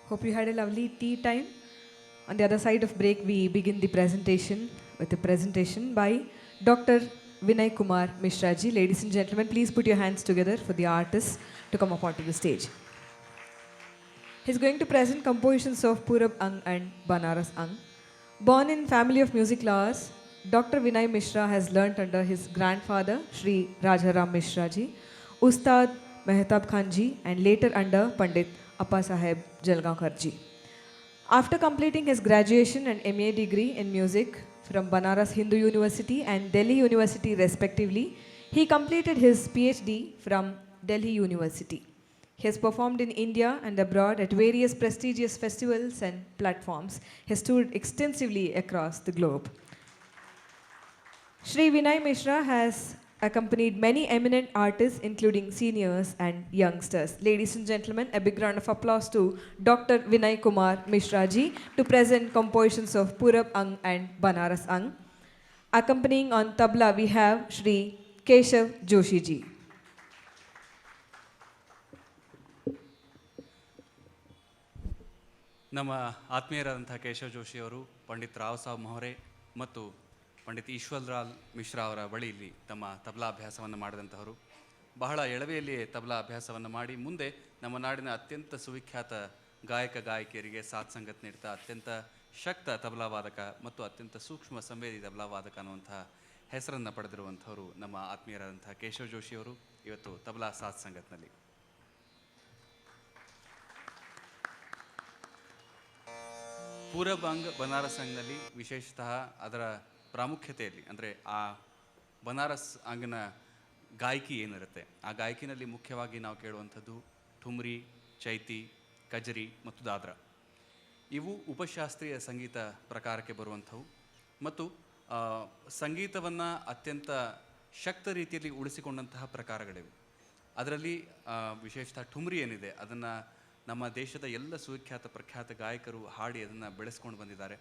Hope you had a lovely tea time. On the other side of break, we begin the presentation with a presentation by Dr. Vinay Kumar Mishra ji. Ladies and gentlemen, please put your hands together for the artists to come up onto the stage. He's going to present compositions of Purab Ang and Banaras Ang. Born in family of music lovers, Dr. Vinay Mishra has learnt under his grandfather, Sri Rajaram Mishra ji, Ustad Mehtab Khan ji, and later under Pandit Appa Saheb Jalgaonkar ji. After completing his graduation and MA degree in music from Banaras Hindu University and Delhi University respectively, he completed his PhD from Delhi University. He has performed in India and abroad at various prestigious festivals and platforms. He has toured extensively across the globe. Shri Vinay Mishra has accompanied many eminent artists, including seniors and youngsters. Ladies and gentlemen, a big round of applause to Dr. Vinay Kumar Mishra ji to present compositions of Purab Ang and Banaras Ang. Accompanying on tabla, we have Shri Keshav Joshi ji. ನಮ್ಮ ಆತ್ಮೀಯರಾದಂಥ ಕೇಶವ್ ಜೋಶಿ ಅವರು ಪಂಡಿತ್ ರಾವ್ ಸಾಹೇಬ್ ಮೊಹರೆ ಮತ್ತು ಪಂಡಿತ್ ಈಶ್ವರಲಾಲ್ ಮಿಶ್ರಾ ಅವರ ಬಳಿ ಇಲ್ಲಿ ತಮ್ಮ ತಬಲಾ ಅಭ್ಯಾಸವನ್ನು ಮಾಡಿದಂಥವರು. ಬಹಳ ಎಳವೆಯಲ್ಲಿಯೇ ತಬಲಾ ಅಭ್ಯಾಸವನ್ನು ಮಾಡಿ ಮುಂದೆ ನಮ್ಮ ನಾಡಿನ ಅತ್ಯಂತ ಸುವಿಖ್ಯಾತ ಗಾಯಕ ಗಾಯಕಿಯರಿಗೆ ಸಾಥ್ ಸಂಗತ್ ನೀಡ್ತಾ ಅತ್ಯಂತ ಶಕ್ತ ತಬಲಾ ವಾದಕ ಮತ್ತು ಅತ್ಯಂತ ಸೂಕ್ಷ್ಮ ಸಂವೇದಿ ತಬಲಾ ವಾದಕ ಅನ್ನುವಂಥ ಹೆಸರನ್ನು ಪಡೆದಿರುವಂಥವರು ನಮ್ಮ ಆತ್ಮೀಯರಾದಂಥ ಕೇಶವ್ ಜೋಶಿ ಅವರು ಇವತ್ತು ತಬಲಾ ಸಾಥ್ ಸಂಗತ್ನಲ್ಲಿ. ಪೂರಬ್ ಅಂಗ್ ಬನಾರಸ್ ಅಂಗ್ನಲ್ಲಿ ವಿಶೇಷತಃ ಅದರ ಪ್ರಾಮುಖ್ಯತೆಯಲ್ಲಿ ಅಂದರೆ ಆ ಬನಾರಸ್ ಅಂಗ್ನ ಗಾಯಕಿ ಏನಿರುತ್ತೆ ಆ ಗಾಯಕಿನಲ್ಲಿ ಮುಖ್ಯವಾಗಿ ನಾವು ಕೇಳುವಂಥದ್ದು ಠುಮ್ರಿ, ಚೈತಿ, ಕಜರಿ ಮತ್ತು ದಾದ್ರಾ. ಇವು ಉಪಶಾಸ್ತ್ರೀಯ ಸಂಗೀತ ಪ್ರಕಾರಕ್ಕೆ ಬರುವಂಥವು ಮತ್ತು ಸಂಗೀತವನ್ನು ಅತ್ಯಂತ ಶಕ್ತ ರೀತಿಯಲ್ಲಿ ಉಳಿಸಿಕೊಂಡಂತಹ ಪ್ರಕಾರಗಳಿವೆ. ಅದರಲ್ಲಿ ವಿಶೇಷತಃ ಠುಮ್ರಿ ಏನಿದೆ ಅದನ್ನು ನಮ್ಮ ದೇಶದ ಎಲ್ಲ ಸುವಿಖ್ಯಾತ ಪ್ರಖ್ಯಾತ ಗಾಯಕರು ಹಾಡಿ ಅದನ್ನು ಬೆಳೆಸ್ಕೊಂಡು ಬಂದಿದ್ದಾರೆ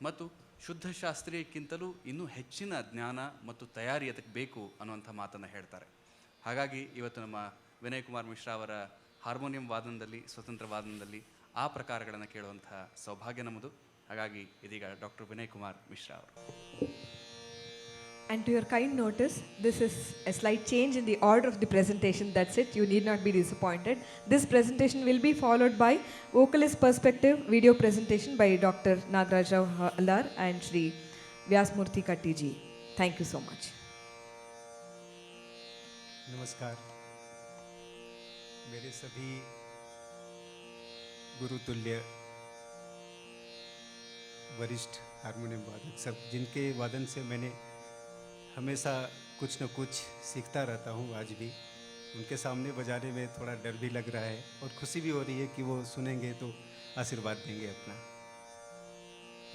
ಮತ್ತು ಶುದ್ಧ ಶಾಸ್ತ್ರೀಯಕ್ಕಿಂತಲೂ ಇನ್ನೂ ಹೆಚ್ಚಿನ ಜ್ಞಾನ ಮತ್ತು ತಯಾರಿ ಅದಕ್ಕೆ ಬೇಕು ಅನ್ನುವಂಥ ಮಾತನ್ನು ಹೇಳ್ತಾರೆ. ಹಾಗಾಗಿ ಇವತ್ತು ನಮ್ಮ ವಿನಯ್ ಕುಮಾರ್ ಮಿಶ್ರಾ ಅವರ ಹಾರ್ಮೋನಿಯಂ ವಾದನದಲ್ಲಿ, ಸ್ವತಂತ್ರ ವಾದನದಲ್ಲಿ ಆ ಪ್ರಕಾರಗಳನ್ನು ಕೇಳುವಂಥ ಸೌಭಾಗ್ಯ ನಮ್ಮದು. ಹಾಗಾಗಿ ಇದೀಗ ಡಾಕ್ಟರ್ ವಿನಯ್ ಕುಮಾರ್ ಮಿಶ್ರಾ ಅವರು. And to your kind notice, this is a slight change in the order of the presentation. That's it. You need not be disappointed. This presentation will be followed by vocalist perspective video presentation by Dr. Nagaraj Rao Hallar and Shri Vyasmurthy Katti ji. Thank you so much. नमस्कार. मेरे सभी गुरुतुल्य वरिष्ठ harmonium वादक सब जिनके वादन से मैंने हमेशा कुछ न कुछ सीखता रहता हूँ, आज भी उनके सामने बजाने में थोड़ा डर भी लग रहा है और खुशी भी हो रही है कि वो सुनेंगे तो आशीर्वाद देंगे अपना.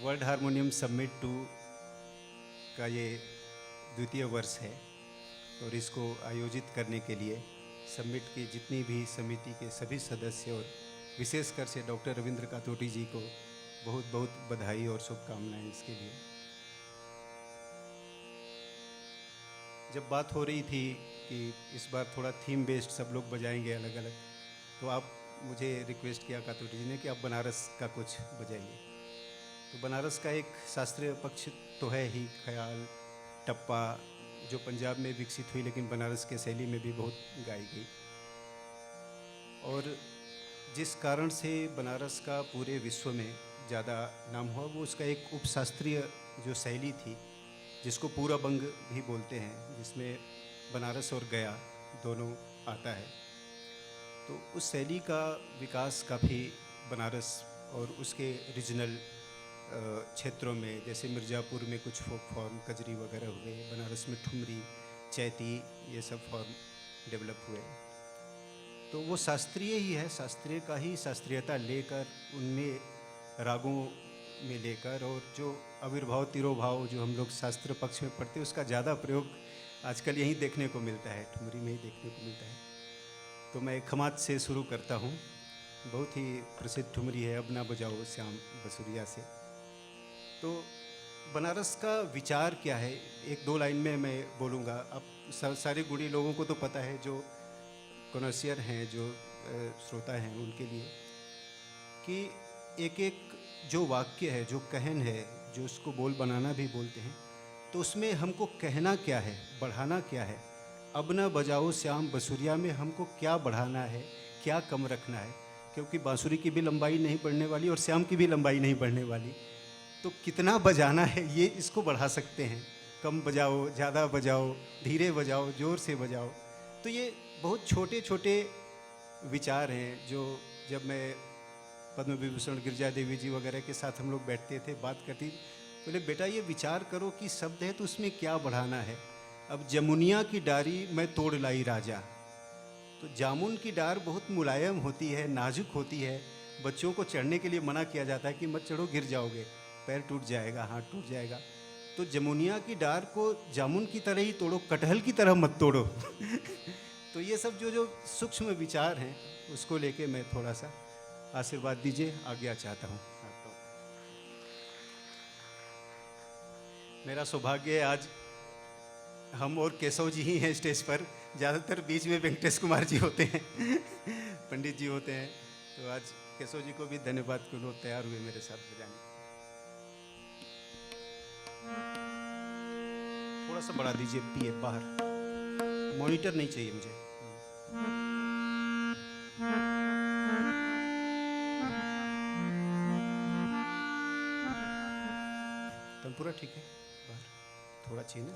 वर्ल्ड हारमोनियम समिट 2 का ये द्वितीय वर्ष है और इसको आयोजित करने के लिए समिट की जितनी भी समिति के सभी सदस्य और विशेषकर से डॉक्टर रविंद्र कातोटी जी को बहुत बहुत बधाई और शुभकामनाएं इसके लिए. जब बात हो रही थी कि इस बार थोड़ा थीम बेस्ड सब लोग बजाएंगे अलग अलग, तो आप मुझे रिक्वेस्ट किया कातोटी जी ने कि आप बनारस का कुछ बजाइए. तो बनारस का एक शास्त्रीय पक्ष तो है ही, ख्याल, टप्पा जो पंजाब में विकसित हुई लेकिन बनारस के शैली में भी बहुत गाई गई. और जिस कारण से बनारस का पूरे विश्व में ज़्यादा नाम हुआ वो उसका एक उपशास्त्रीय जो शैली थी जिसको पूरब अंग भी बोलते हैं, जिसमें बनारस और गया दोनों आता है. तो उस शैली का विकास काफ़ी बनारस और उसके रीजनल क्षेत्रों में, जैसे मिर्ज़ापुर में कुछ फोक फॉर्म कजरी वगैरह हुए, बनारस में ठुमरी, चैती, ये सब फॉर्म डेवलप हुए. तो वो शास्त्रीय ही है, शास्त्रीय का ही शास्त्रीयता लेकर उनमें रागों में लेकर और जो आविर्भाव तिरोभाव जो हम लोग शास्त्र पक्ष में पढ़ते हैं उसका ज़्यादा प्रयोग आजकल यहीं देखने को मिलता है, ठुमरी में ही देखने को मिलता है. तो मैं खमात से शुरू करता हूँ. बहुत ही प्रसिद्ध ठुमरी है अब ना बजाओ श्याम बसुरिया से. तो बनारस का विचार क्या है, एक दो लाइन में मैं बोलूँगा. अब सारे गुणी लोगों को तो पता है, जो कॉनसियर हैं, जो श्रोता हैं उनके लिए कि एक एक जो वाक्य है, जो कहन है, जो उसको बोल बनाना भी बोलते हैं, तो उसमें हमको कहना क्या है, बढ़ाना क्या है। अब न बजाओ श्याम बंसुरिया में हमको क्या बढ़ाना है, क्या कम रखना है, क्योंकि बांसुरी की भी लंबाई नहीं बढ़ने वाली और श्याम की भी लंबाई नहीं बढ़ने वाली। तो कितना बजाना है ये इसको बढ़ा सकते हैं। कम बजाओ, ज़्यादा बजाओ, धीरे बजाओ, ज़ोर से बजाओ। तो ये बहुत छोटे छोटे विचार हैं जो जब मैं पद्म विभूषण गिरजा देवी जी वगैरह के साथ हम लोग बैठते थे, बात करती, बोले बेटा ये विचार करो कि शब्द है तो उसमें क्या बढ़ाना है। अब जमुनिया की डारी मैं तोड़ लाई राजा, तो जामुन की डार बहुत मुलायम होती है, नाजुक होती है। बच्चों को चढ़ने के लिए मना किया जाता है कि मत चढ़ो, गिर जाओगे, पैर टूट जाएगा, हाथ टूट जाएगा। तो जमुनिया की डार को जामुन की तरह ही तोड़ो, कटहल की तरह मत तोड़ो। तो ये सब जो जो सूक्ष्म विचार हैं उसको लेके मैं थोड़ा सा आशीर्वाद दीजिए, आज्ञा चाहता हूँ आपको। मेरा सौभाग्य है आज हम और केशव जी ही हैं स्टेज पर, ज़्यादातर बीच में वेंकटेश कुमार जी होते हैं, पंडित जी होते हैं। तो आज केशव जी को भी धन्यवाद कि उन्होंने तैयार हुए मेरे साथ बजाने। थोड़ा सा बढ़ा दीजिए, पिए बाहर, मॉनिटर नहीं चाहिए मुझे। पूरा ठीक है, बाहर थोड़ा चाहिए ना।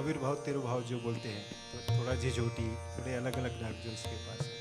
आविर्भाव तिरुभाव जो बोलते हैं, तो थोड़ा झिझोटी, थोड़े अलग अलग राग जो इसके पास है।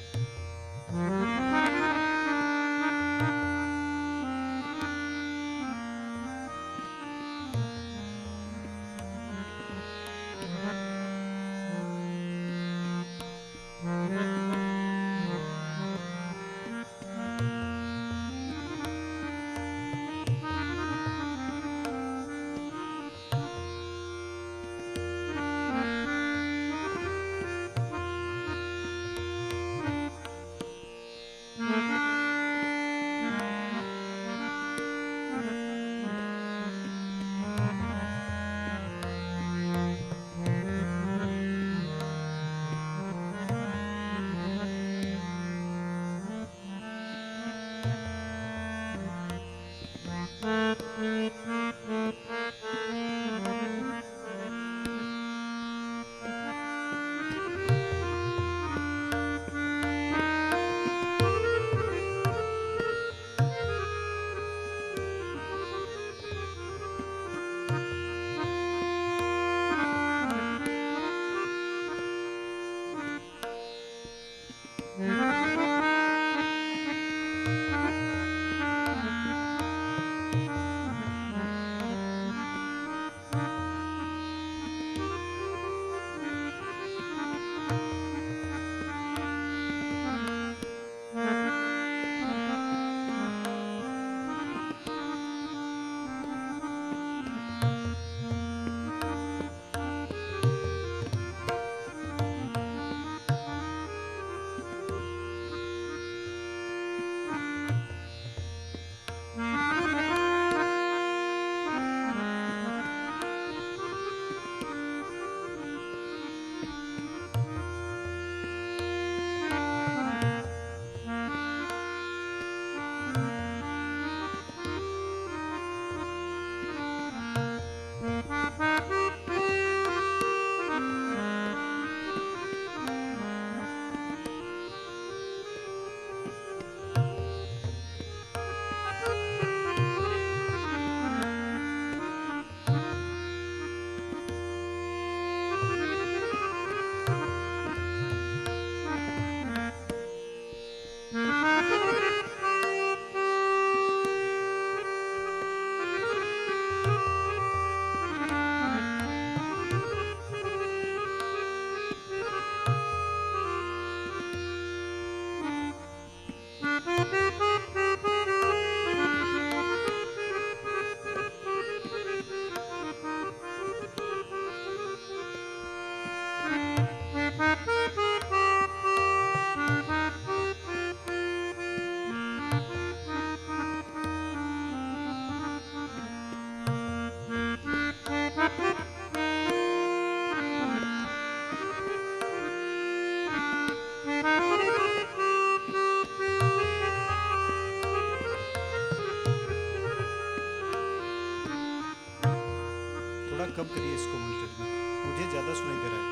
कम करिए इसको मॉनिटर में, मुझे ज़्यादा सुनाई दे रहा है।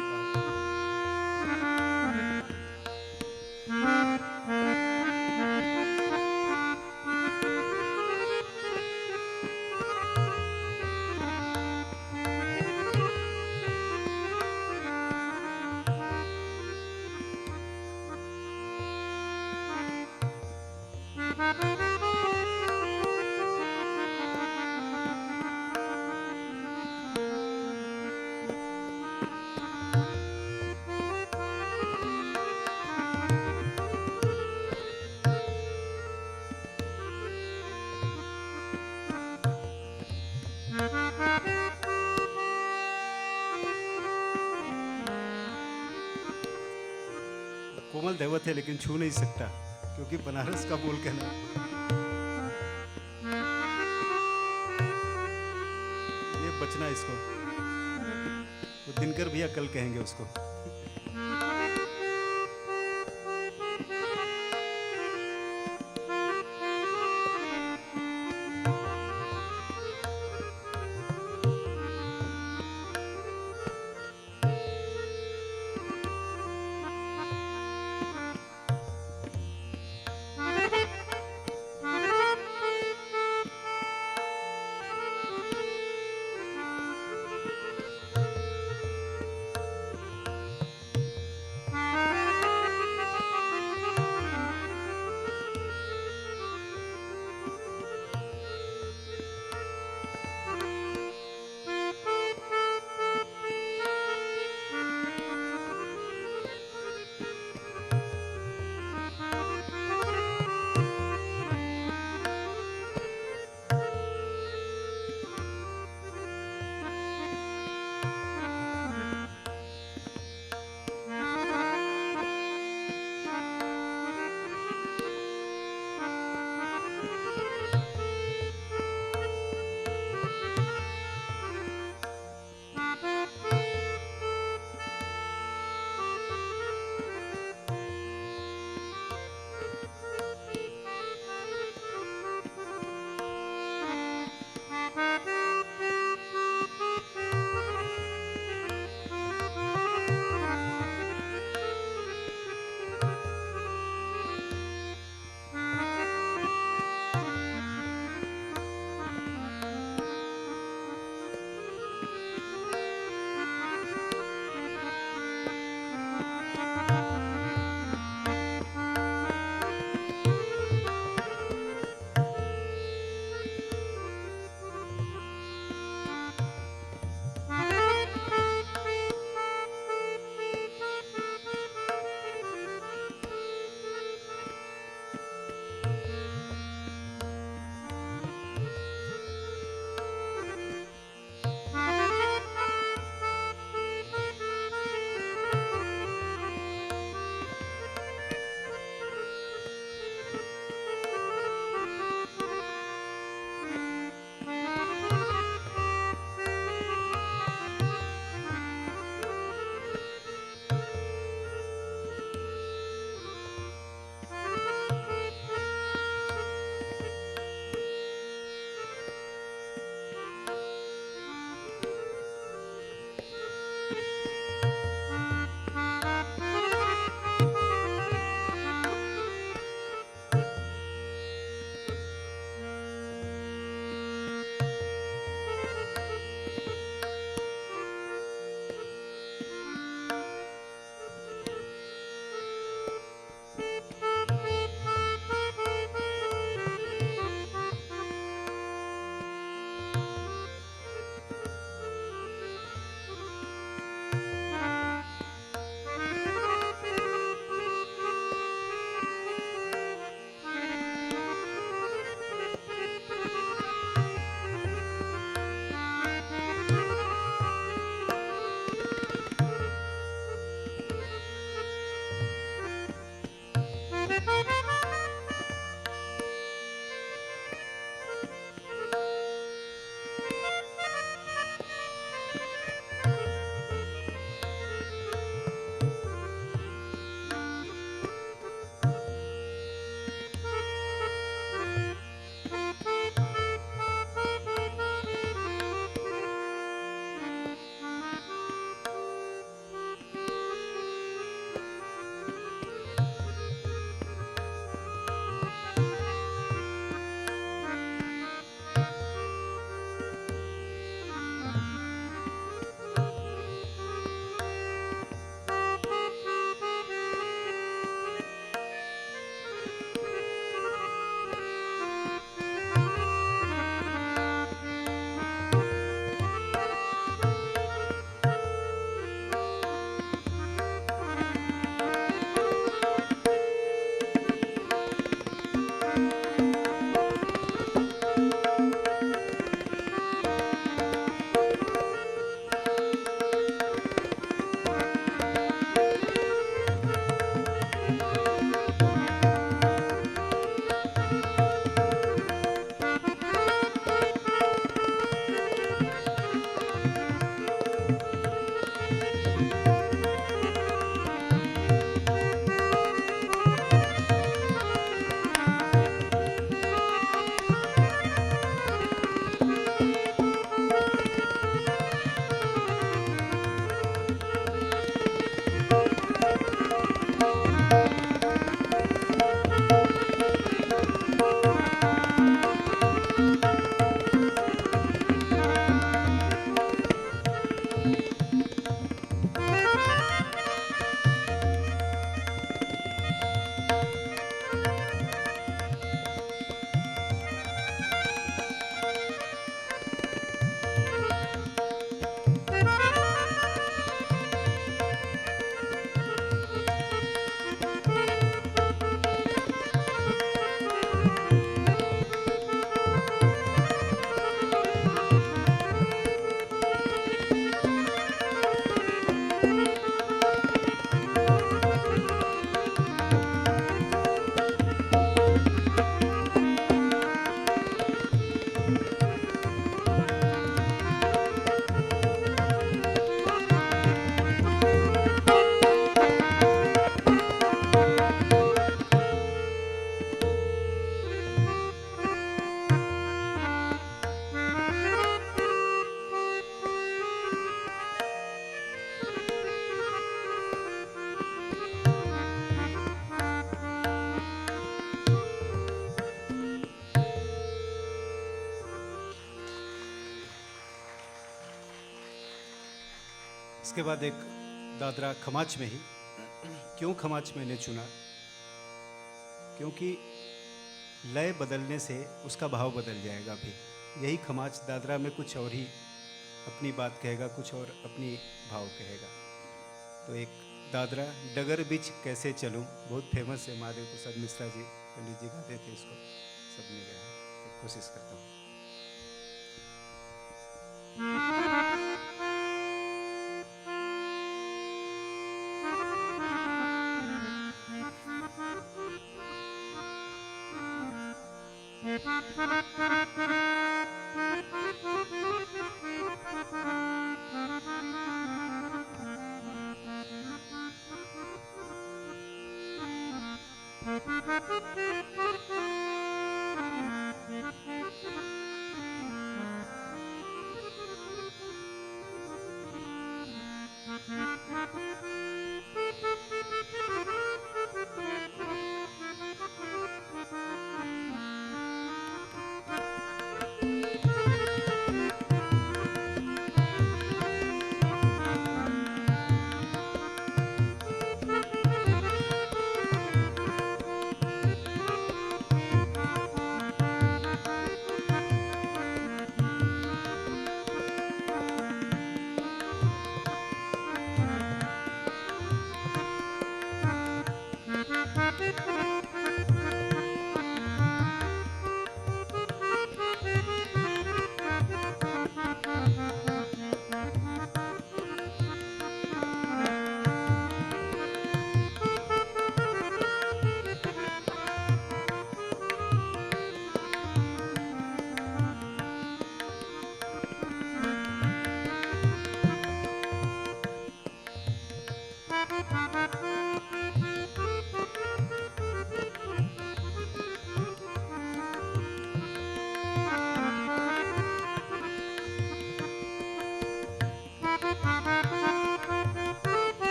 कोमल दैवत है लेकिन छू नहीं सकता, क्योंकि बनारस का बोल कहना। ये बचना इसको, वो दिनकर भैया कल कहेंगे उसको। इसके बाद एक दादरा खमाच में ही। क्यों खमाच मैंने चुना? क्योंकि लय बदलने से उसका भाव बदल जाएगा भी। यही खमाच दादरा में कुछ और ही अपनी बात कहेगा, कुछ और अपनी भाव कहेगा। तो एक दादरा डगर बीच कैसे चलूं, बहुत फेमस है, महादेव प्रसाद मिश्रा जी पंडित जी गाते थे इसको, सबने गाया। तो कोशिश करता हूँ।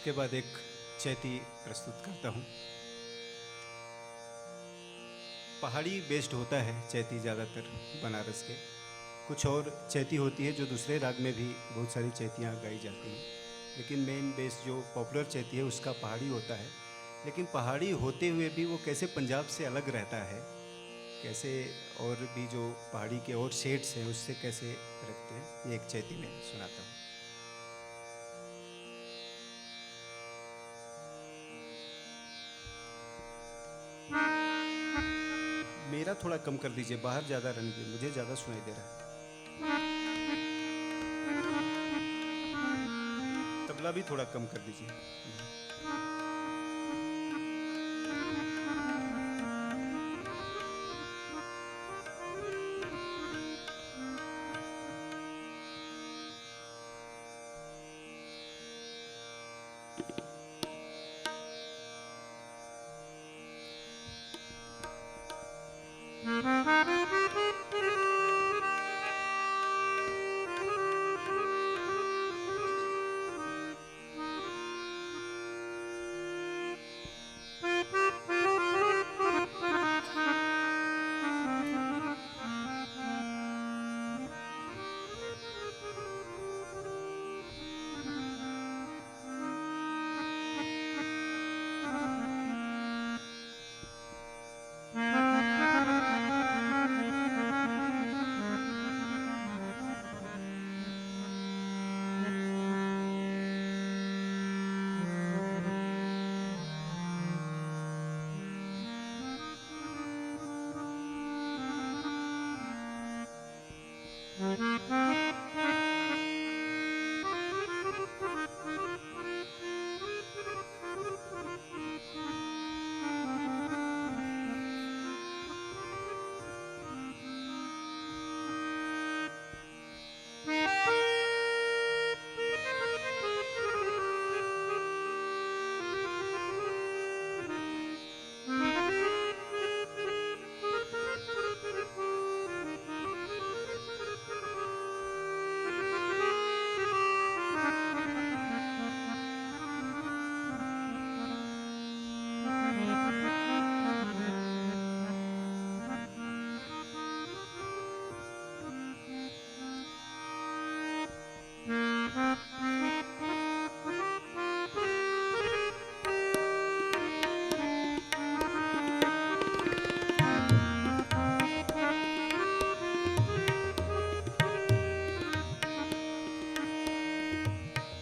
उसके बाद एक चैती प्रस्तुत करता हूँ। पहाड़ी बेस्ड होता है चैती ज़्यादातर बनारस के। कुछ और चैती होती है जो दूसरे राग में भी बहुत सारी चैतियाँ गाई जाती हैं, लेकिन मेन बेस जो पॉपुलर चैती है उसका पहाड़ी होता है। लेकिन पहाड़ी होते हुए भी वो कैसे पंजाब से अलग रहता है, कैसे और भी जो पहाड़ी के और शेड्स हैं उससे कैसे रखते हैं, ये एक चैती में सुनाता हूँ। मेरा थोड़ा कम कर दीजिए, बाहर ज़्यादा रन दीजिए, मुझे ज़्यादा सुनाई दे रहा है। तबला भी थोड़ा कम कर दीजिए।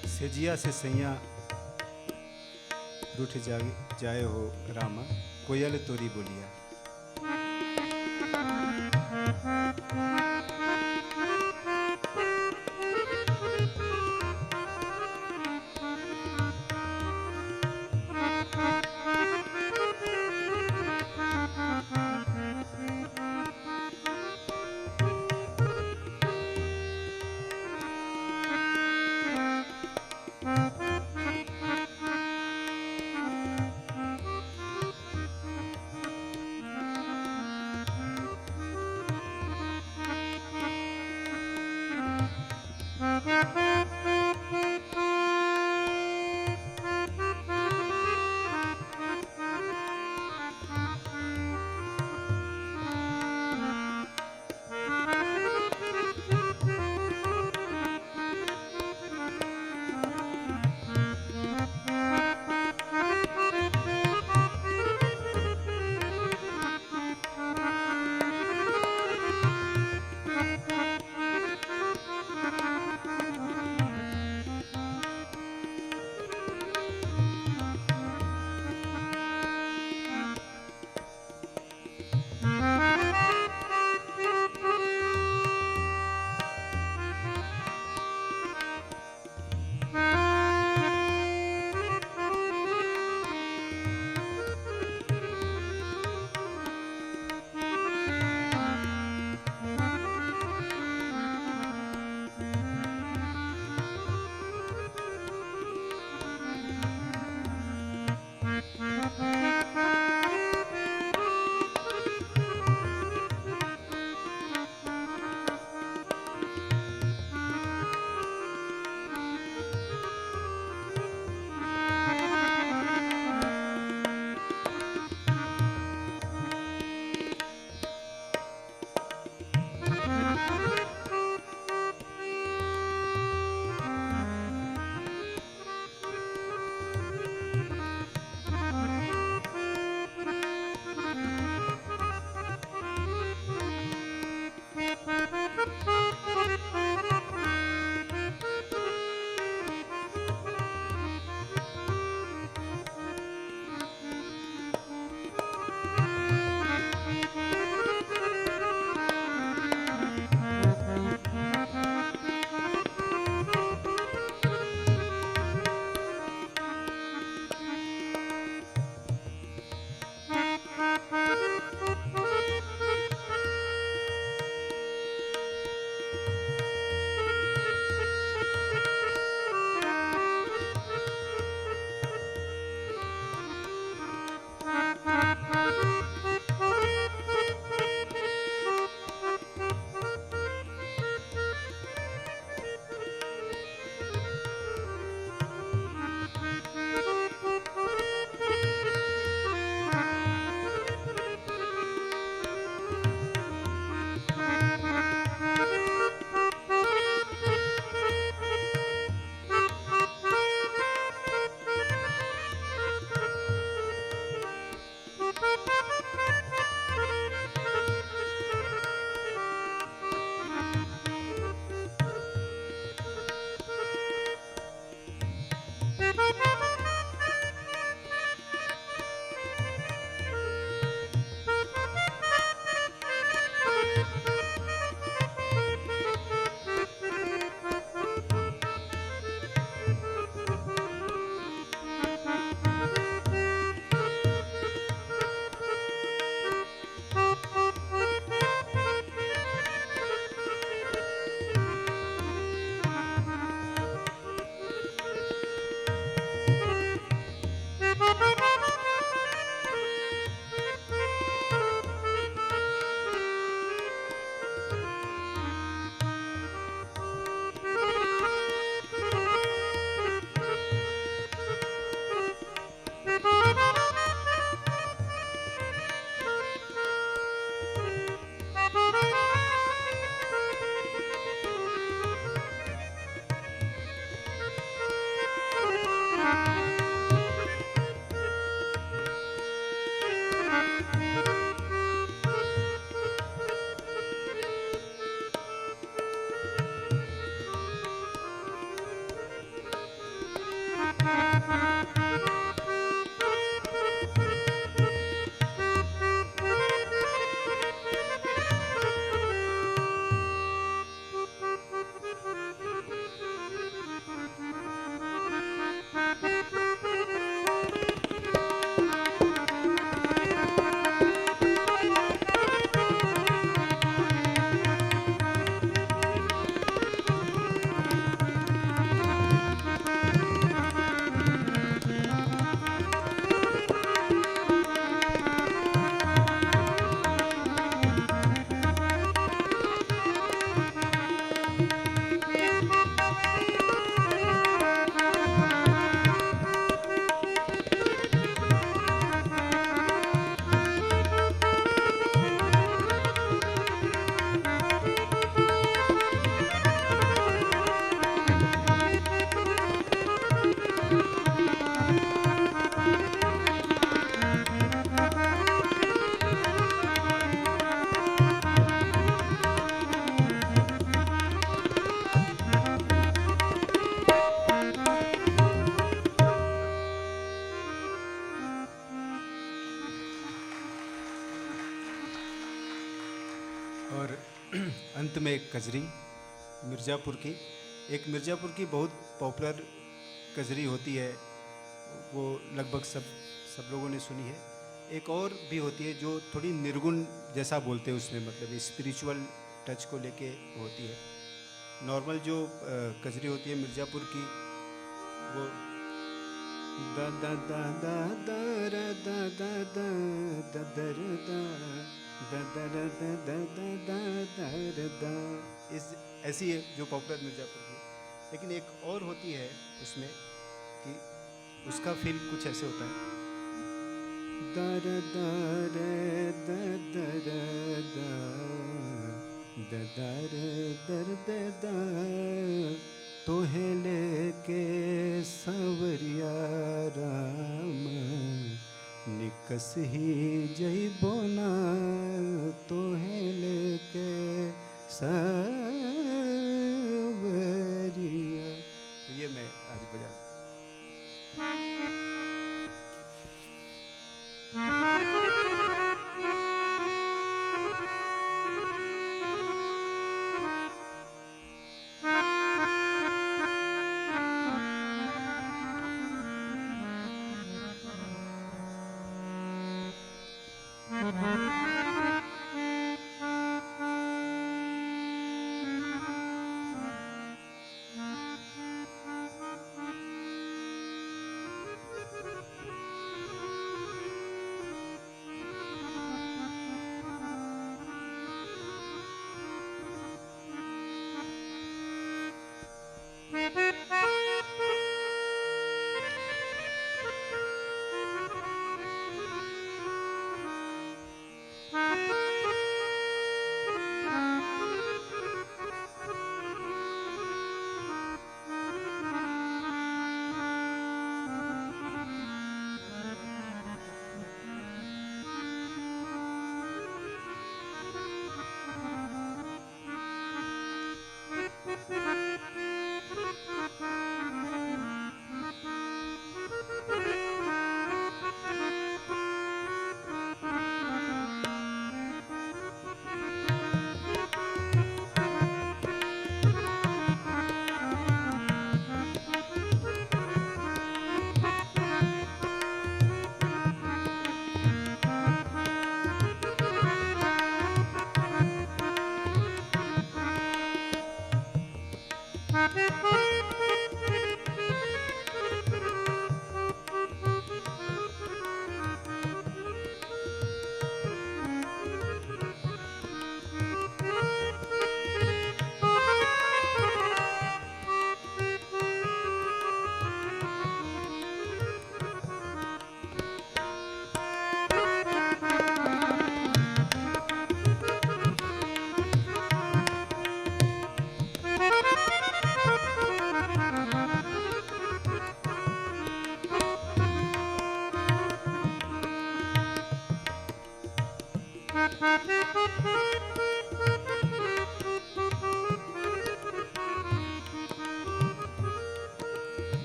सेजिया से सैया रूठ जाए हो रामा, कोयल तोरी बोलिया। और अंत में एक कजरी मिर्ज़ापुर की, एक मिर्ज़ापुर की बहुत पॉपुलर कजरी होती है, वो लगभग सब लोगों ने सुनी है। एक और भी होती है जो थोड़ी निर्गुण जैसा बोलते हैं, उसमें मतलब स्पिरिचुअल टच को लेके होती है। नॉर्मल जो कजरी होती है मिर्ज़ापुर की, वो दा दा दा दा दा रा दा दा दा दा दा रा दा दा दा रा दा दा दा दा दा रा दा, इस ऐसी है जो पॉपुलर मिर्ज़ापुर की। लेकिन एक और होती है उसमें कि उसका फील कुछ ऐसे होता है, दा रा दा रे दा दा रा दा दा दा रे दर दे दा, तोहे लेके सांवरिया राम निकस ही जइबो ना, तोहे लेके सांवरिया। तो ये मैं आज बजा। Thank you.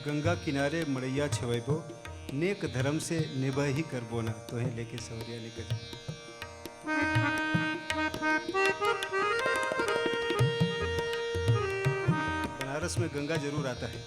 गंगा किनारे मड़ैया छवेबो, नेक धर्म से निभा ही कर बोना, तो है लेके सवरिया निकल। बनारस में गंगा जरूर आता है।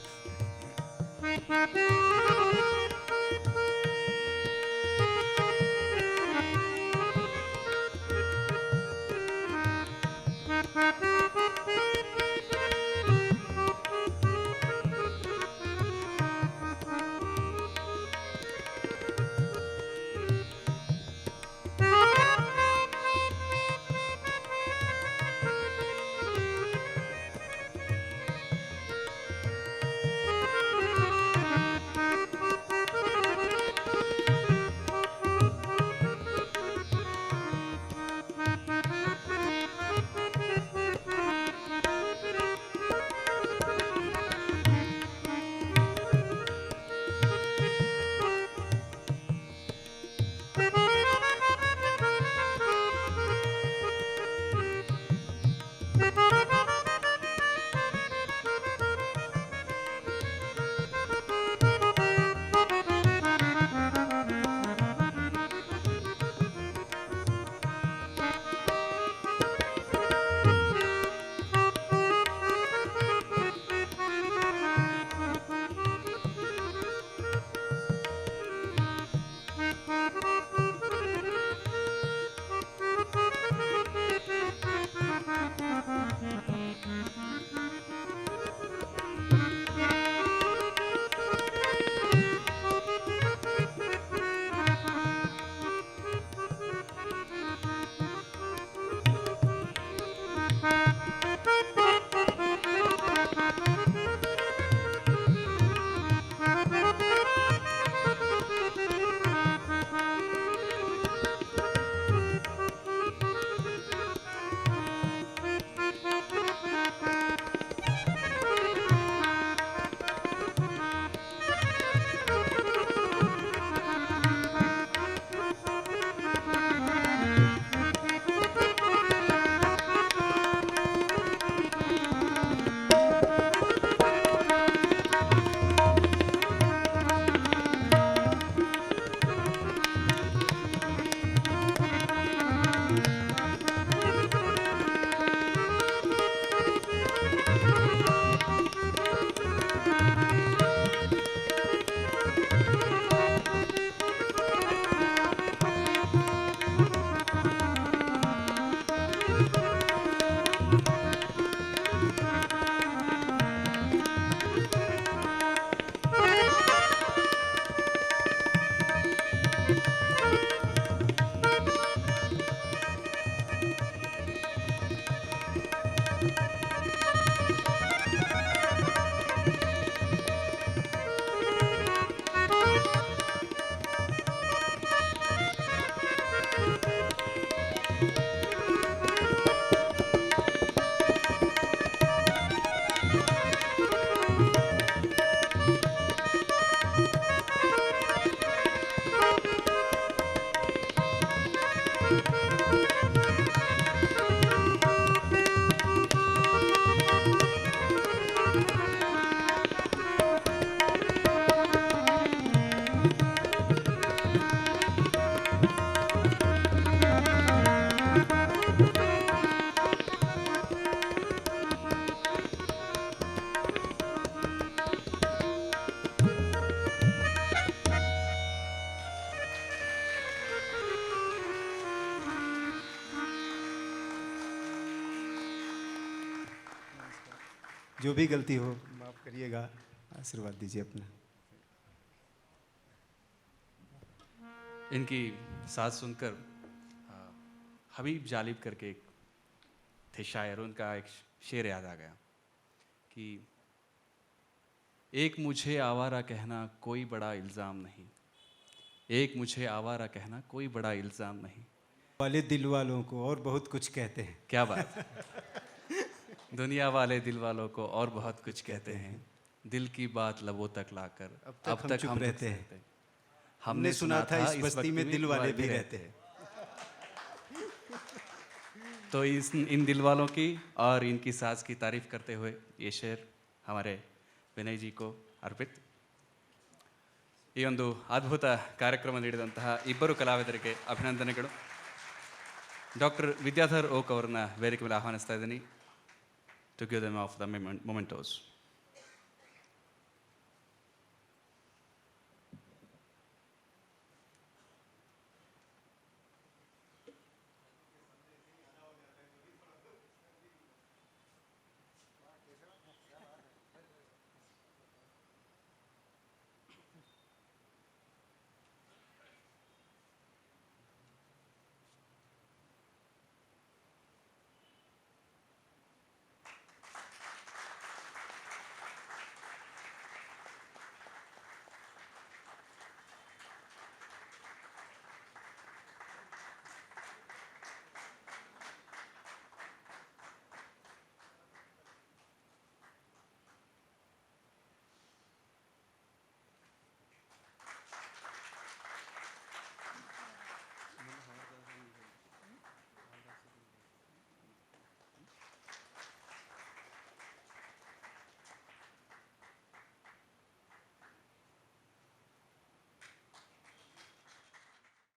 जो भी गलती हो माफ़ करिएगा, आशीर्वाद दीजिए अपना। इनकी साथ सुनकर हबीब जालिब करके एक थे शायर, उनका एक शेर याद आ गया कि एक मुझे आवारा कहना कोई बड़ा इल्ज़ाम नहीं, एक मुझे आवारा कहना कोई बड़ा इल्ज़ाम नहीं। वाले दिल वालों को और बहुत कुछ कहते हैं। क्या बात है। दुनिया वाले दिल वालों को और बहुत कुछ कहते हैं, दिल की बात लबों तक लाकर अब तक हम चुप रहते हैं। हमने सुना था इस बस्ती में दिल वाले भी रहते हैं। तो इन दिल वालों की और इनकी साज की तारीफ करते हुए ये शेर हमारे विनय जी को अर्पित. ಈ ಒಂದು ಅದ್ಭುತ ಕಾರ್ಯಕ್ರಮ ನೀಡಿದಂತಹ ಇಬ್ಬರು ಕಲಾವಿದರಿಗೆ ಅಭಿನಂದನೆಗಳು. ಡಾಕ್ಟರ್ ವಿದ್ಯಾಧರ್ ಓಕ್ ಅವರನ್ನ ವೇದಿಕೆ ಮೇಲೆ ಆಹ್ವಾನಿಸ್ತಾ ಇದ್ದೀನಿ to give them of the mementos.